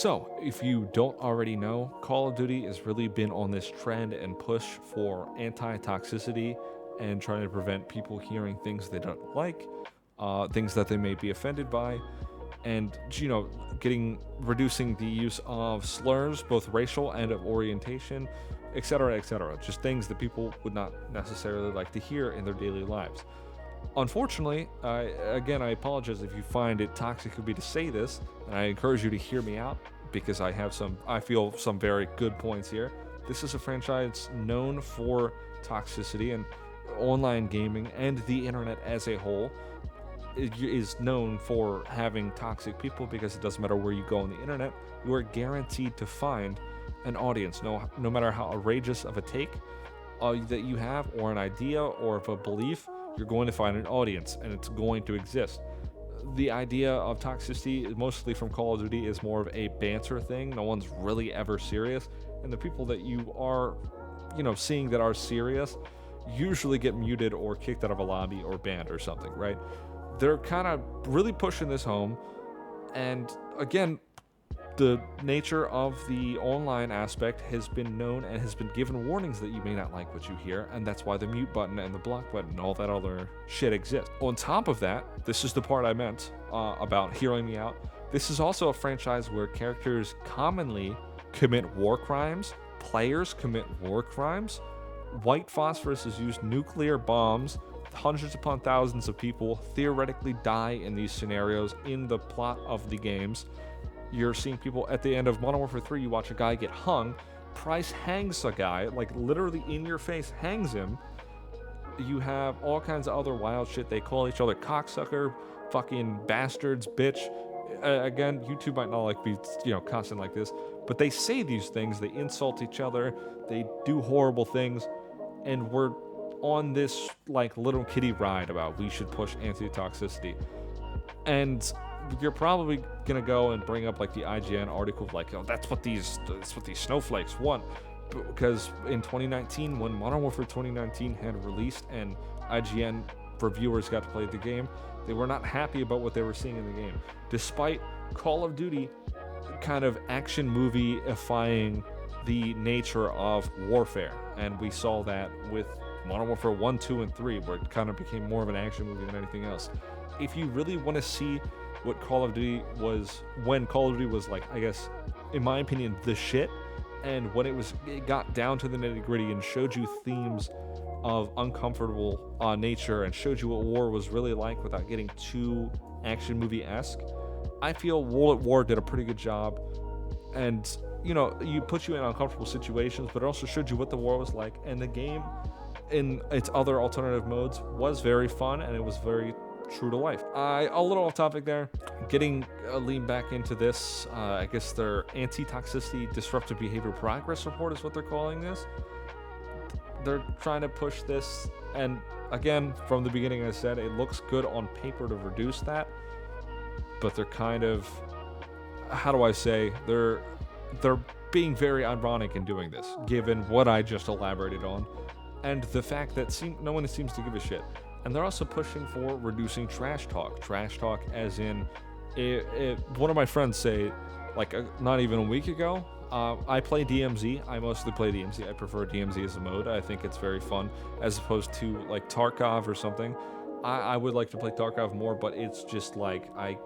So, if you don't already know, Call of Duty has really been on this trend and push for anti-toxicity and trying to prevent people hearing things they don't like, things that they may be offended by, and getting reducing the use of slurs, both racial and of orientation, etc., etc. Just things that people would not necessarily like to hear in their daily lives. Unfortunately, I apologize if you find it toxic of me to say this, and I encourage you to hear me out because I feel some very good points here. This is a franchise known for toxicity, and online gaming and the internet as a whole is known for having toxic people because it doesn't matter where you go on the internet, you are guaranteed to find an audience, no matter how outrageous of a take that you have, or an idea, or of a belief, you're going to find an audience, and it's going to exist. The idea of toxicity, mostly from Call of Duty, is more of a banter thing. No one's really ever serious, and the people that you are, seeing that are serious, usually get muted or kicked out of a lobby or banned or something, right? They're kind of really pushing this home, and again, the nature of the online aspect has been known and has been given warnings that you may not like what you hear, and that's why the mute button and the block button and all that other shit exists. On top of that, this is the part I meant about hearing me out. This is also a franchise where characters commonly commit war crimes, players commit war crimes, white phosphorus is used, nuclear bombs, hundreds upon thousands of people theoretically die in these scenarios in the plot of the games. You're seeing people at the end of Modern Warfare 3, you watch a guy get hung. Price hangs a guy, like literally in your face, hangs him. You have all kinds of other wild shit. They call each other cocksucker, fucking bastards, bitch. Again, YouTube might not like be, constant like this, but they say these things. They insult each other. They do horrible things, and we're on this like little kiddie ride about we should push anti-toxicity. And you're probably gonna go and bring up like the IGN article, like, oh, that's what these snowflakes want, because in 2019, when Modern Warfare 2019 had released and IGN reviewers got to play the game, they were not happy about what they were seeing in the game, despite Call of Duty kind of action movie-ifying the nature of warfare. And we saw that with Modern Warfare 1, 2, and 3, where it kind of became more of an action movie than anything else. If you really want to see what Call of Duty was, when Call of Duty was, like, I guess, in my opinion, the shit, and when it got down to the nitty-gritty and showed you themes of uncomfortable nature and showed you what war was really like without getting too action movie-esque, I feel World at War did a pretty good job. And, you put you in uncomfortable situations, but it also showed you what the war was like, and the game in its other alternative modes was very fun, and it was very true to life. A little off topic there. Getting a lean back into this, I guess their anti-toxicity disruptive behavior progress report is what they're calling this. They're trying to push this, and again, from the beginning I said, it looks good on paper to reduce that, but they're kind of, how do I say, they're being very ironic in doing this, given what I just elaborated on, and the fact that no one seems to give a shit. And they're also pushing for reducing trash talk. Trash talk as in, one of my friends say, like, not even a week ago, I play DMZ. I mostly play DMZ. I prefer DMZ as a mode. I think it's very fun, as opposed to, like, Tarkov or something. I would like to play Tarkov more, but it's just, like, I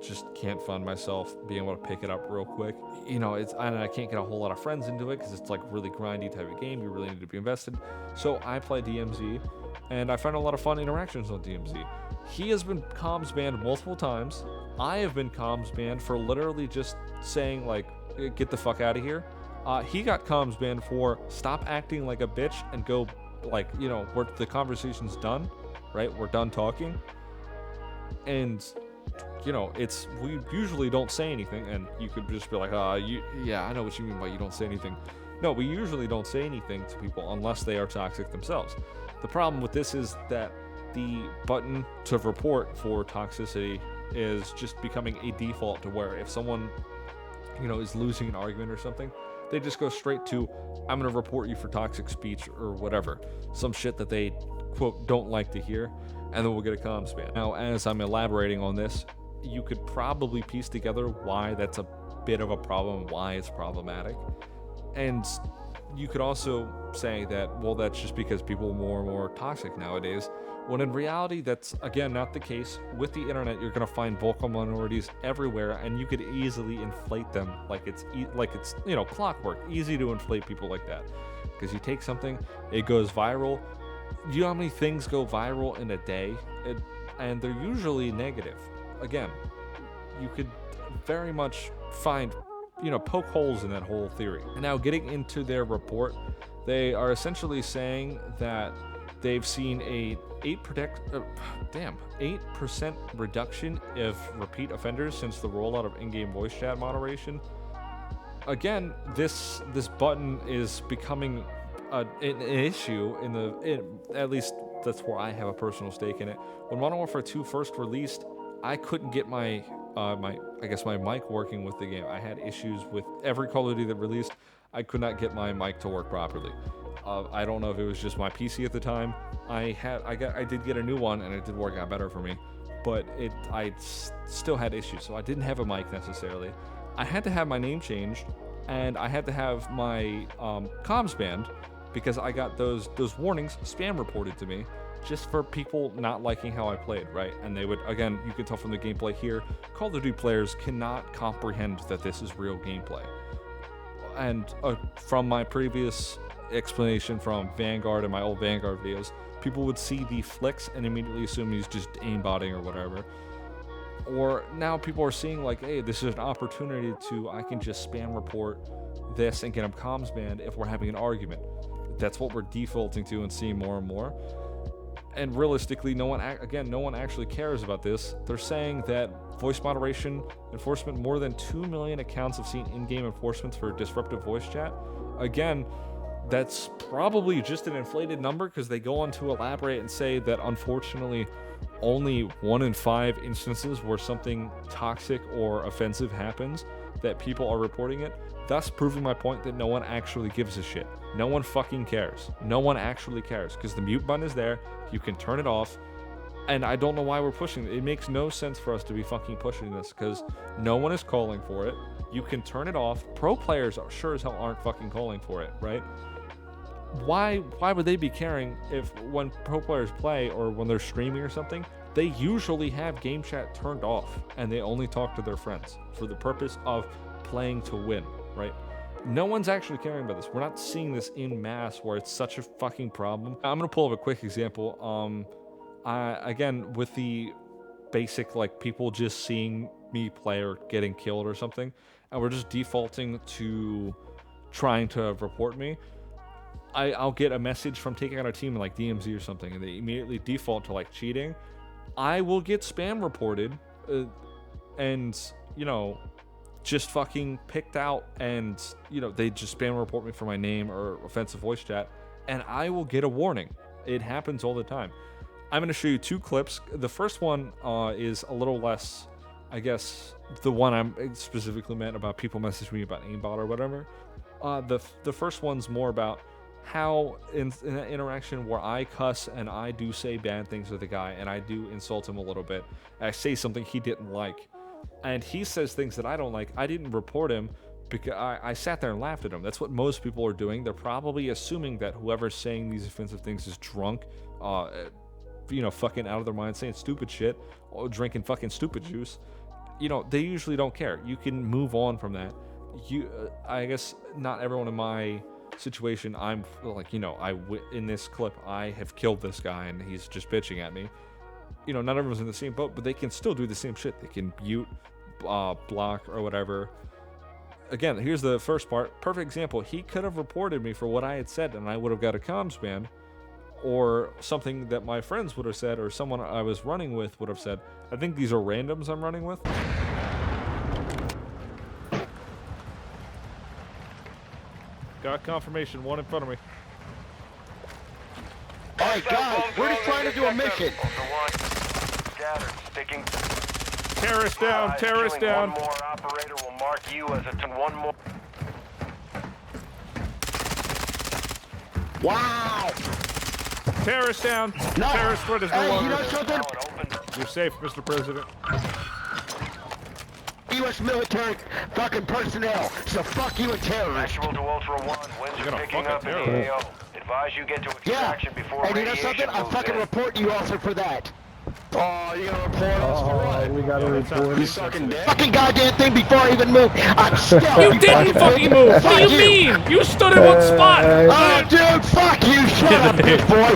just can't find myself being able to pick it up real quick. I can't get a whole lot of friends into it because it's, like, really grindy type of game. You really need to be invested. So I play DMZ. And I find a lot of fun interactions on DMZ. He has been comms banned multiple times. I have been comms banned for literally just saying, like, get the fuck out of here. He got comms banned for stop acting like a bitch and go, like, the conversation's done, right? We're done talking. And, we usually don't say anything, and you could just be like, yeah, I know what you mean by you don't say anything. No, we usually don't say anything to people unless they are toxic themselves. The problem with this is that the button to report for toxicity is just becoming a default to where if someone, is losing an argument or something, they just go straight to, I'm going to report you for toxic speech or whatever. Some shit that they, quote, don't like to hear, and then we'll get a comms ban. Now, as I'm elaborating on this, you could probably piece together why that's a bit of a problem, why it's problematic. And you could also say that, well, that's just because people are more and more toxic nowadays, when in reality, that's, again, not the case. With the internet, you're going to find vocal minorities everywhere, and you could easily inflate them like it's you know, clockwork. Easy to inflate people like that. Because you take something, it goes viral. Do you know how many things go viral in a day? And they're usually negative. Again, you could very much find, you know, poke holes in that whole theory. And now, getting into their report, they are essentially saying that they've seen a 8% reduction of repeat offenders since the rollout of in-game voice chat moderation. Again, this button is becoming an issue at least that's where I have a personal stake in it. When Modern Warfare 2 first released, I couldn't get my mic working with the game. I had issues with every Call of Duty that released. I could not get my mic to work properly. I don't know if it was just my PC at the time. I did get a new one and it did work out better for me, but I still had issues. So I didn't have a mic necessarily. I had to have my name changed, and I had to have my comms banned because I got those warnings spam reported to me, just for people not liking how I played, right? And they would, again, you can tell from the gameplay here, Call of Duty players cannot comprehend that this is real gameplay. And from my previous explanation from Vanguard and my old Vanguard videos, people would see the flicks and immediately assume he's just aimbotting or whatever. Or now people are seeing like, hey, this is an opportunity I can just spam report this and get them comms banned if we're having an argument. That's what we're defaulting to and seeing more and more. And realistically, no one actually cares about this. They're saying that voice moderation enforcement, more than 2 million accounts have seen in-game enforcements for disruptive voice chat. Again, that's probably just an inflated number, because they go on to elaborate and say that unfortunately only 1 in 5 instances where something toxic or offensive happens that people are reporting it, thus proving my point that no one actually gives a shit. No one fucking cares. No one actually cares, because the mute button is there. You can turn it off. And I don't know why we're pushing it. It makes no sense for us to be fucking pushing this, because no one is calling for it. You can turn it off. Pro players are sure as hell aren't fucking calling for it, right? Why would they be caring if when pro players play or when they're streaming or something, they usually have game chat turned off and they only talk to their friends for the purpose of playing to win, right? No one's actually caring about this. We're not seeing this in mass where it's such a fucking problem. I'm gonna pull up a quick example. Again, with the basic, like, people just seeing me play or getting killed or something, and we're just defaulting to trying to report me. I'll get a message from taking out a team in like DMZ or something, and they immediately default to like cheating. I will get spam reported, and you know, just fucking picked out, and you know, they just spam report me for my name or offensive voice chat, and I will get a warning. It happens all the time. I'm going to show you 2 clips. The first one is a little less, I guess, the one I'm specifically meant about people messaging me about aimbot or whatever. The first one's more about how in an interaction where I cuss and I do say bad things to the guy and I do insult him a little bit, and I say something he didn't like, and he says things that I don't like. I didn't report him because I sat there and laughed at him. That's what most people are doing. They're probably assuming that whoever's saying these offensive things is drunk, you know, fucking out of their mind, saying stupid shit, or drinking fucking stupid juice. You know, they usually don't care. You can move on from that. I guess not everyone in my situation, I'm like, you know, in this clip, I have killed this guy and he's just bitching at me. You know, not everyone's in the same boat, but they can still do the same shit. They can mute, block, or whatever. Again, here's the first part. Perfect example. He could have reported me for what I had said, and I would have got a comms ban, or something that my friends would have said, or someone I was running with would have said. I think these are randoms I'm running with. Got confirmation, one in front of me. Alright guys, we're just trying to do a mission. Terrorist down, terrorist down. One more operator will mark you as one more. Wow! Terrorist down. No. Terrorist threat is no Hey, longer. you know something? You're safe, Mr. President. You U.S. military fucking personnel. So fuck you and terrorists. Actual to Ultra One. Winds You're are gonna picking fuck a up in the terrorist. AO. Advise you get to Yeah. extraction before And you know radiation something? I'm moves fucking in. reporting you also for that. Oh, you gonna report us for what? We gotta report You it. sucking dick? Fucking goddamn thing before I even moved. I'm still. You didn't fucking move. What do you mean? You stood in one spot. Oh, dude, fuck you. Shut up, bitch boy.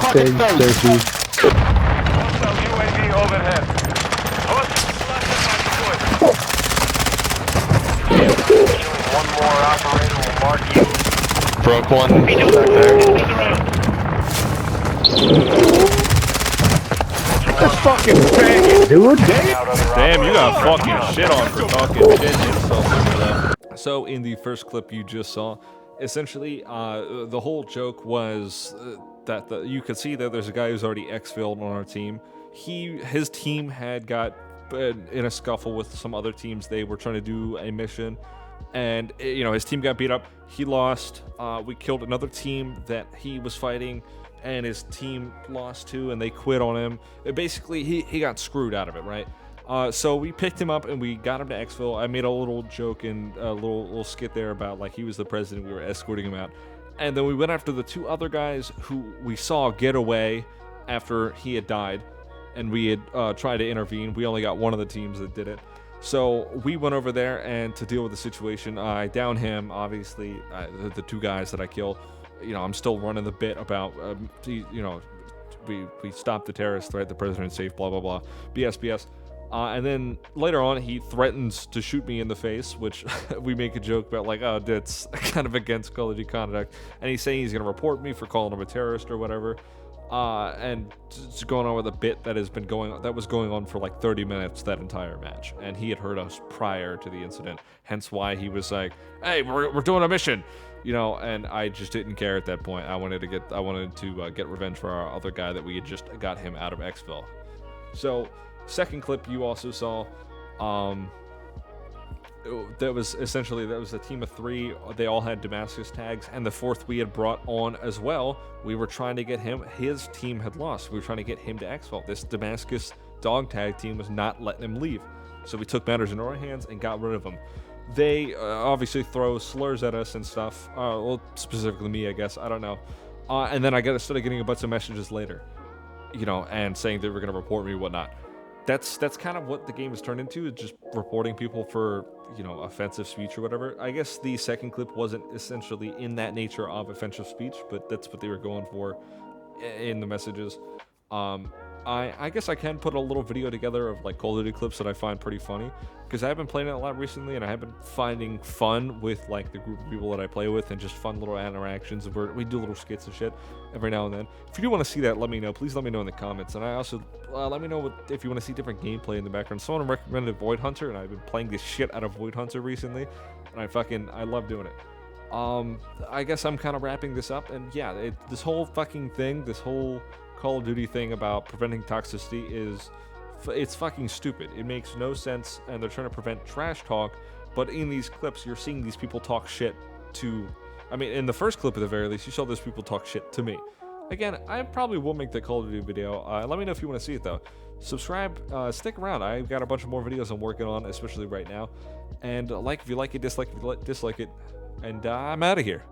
Fucking face. Hostile UAV overhead. Hook, one more operator will mark you. Broke one. That's fucking faggot, dude. Damn, you got fucking shit on for talking shit to yourself over that. So in the first clip you just saw, essentially the whole joke was that you could see that there's a guy who's already exfilled on our team. His team had got in a scuffle with some other teams. They were trying to do a mission, and you know, his team got beat up. He lost. We killed another team that he was fighting, and his team lost too, and they quit on him. Basically, he got screwed out of it, right? So we picked him up and we got him to exfil. I made a little joke and a little skit there about like he was the president. We were escorting him out, and then we went after the two other guys who we saw get away after he had died, and we had tried to intervene. We only got one of the teams that did it. So we went over there, and to deal with the situation, I downed him. Obviously, the two guys that I killed. You know, I'm still running the bit about, you know, we stopped the terrorist threat, the president's safe, blah, blah, blah, BS. And then later on, he threatens to shoot me in the face, which we make a joke about, like, oh, that's kind of against Call of Duty conduct. And he's saying he's going to report me for calling him a terrorist or whatever. And it's going on with a bit that has been that was going on for like 30 minutes that entire match. And he had heard us prior to the incident, hence why he was like, hey, we're doing a mission. You know, and I just didn't care at that point. I wanted to get revenge for our other guy that we had just got him out of Xville. So, second clip you also saw, that was a team of 3. They all had Damascus tags, and the fourth we had brought on as well. We were trying to get him. His team had lost. We were trying to get him to Xville. This Damascus dog tag team was not letting him leave. So we took matters into our hands and got rid of him. They obviously throw slurs at us and stuff. Well, specifically me, I guess. I don't know. And then I started getting a bunch of messages later, you know, and saying they were going to report me and whatnot. That's kind of what the game has turned into, is just reporting people for, you know, offensive speech or whatever. I guess the second clip wasn't essentially in that nature of offensive speech, but that's what they were going for in the messages. I guess I can put a little video together of like Call of Duty clips that I find pretty funny, because I have been playing it a lot recently, and I have been finding fun with like the group of people that I play with, and just fun little interactions where we do little skits and shit every now and then. If you do want to see that, let me know. Please let me know in the comments, and I also let me know if you want to see different gameplay in the background. Someone recommended Void Hunter, and I've been playing the shit out of Void Hunter recently, and I love doing it. I guess I'm kind of wrapping this up, and yeah, this whole fucking thing, this whole Call of Duty thing about preventing toxicity it's fucking stupid. It makes no sense, and they're trying to prevent trash talk, but in these clips, you're seeing these people talk shit to... I mean, in the first clip at the very least, you saw those people talk shit to me. Again, I probably will make the Call of Duty video. Let me know if you want to see it, though. Subscribe, stick around. I've got a bunch of more videos I'm working on, especially right now. And like if you like it, dislike if you dislike it, and I'm out of here.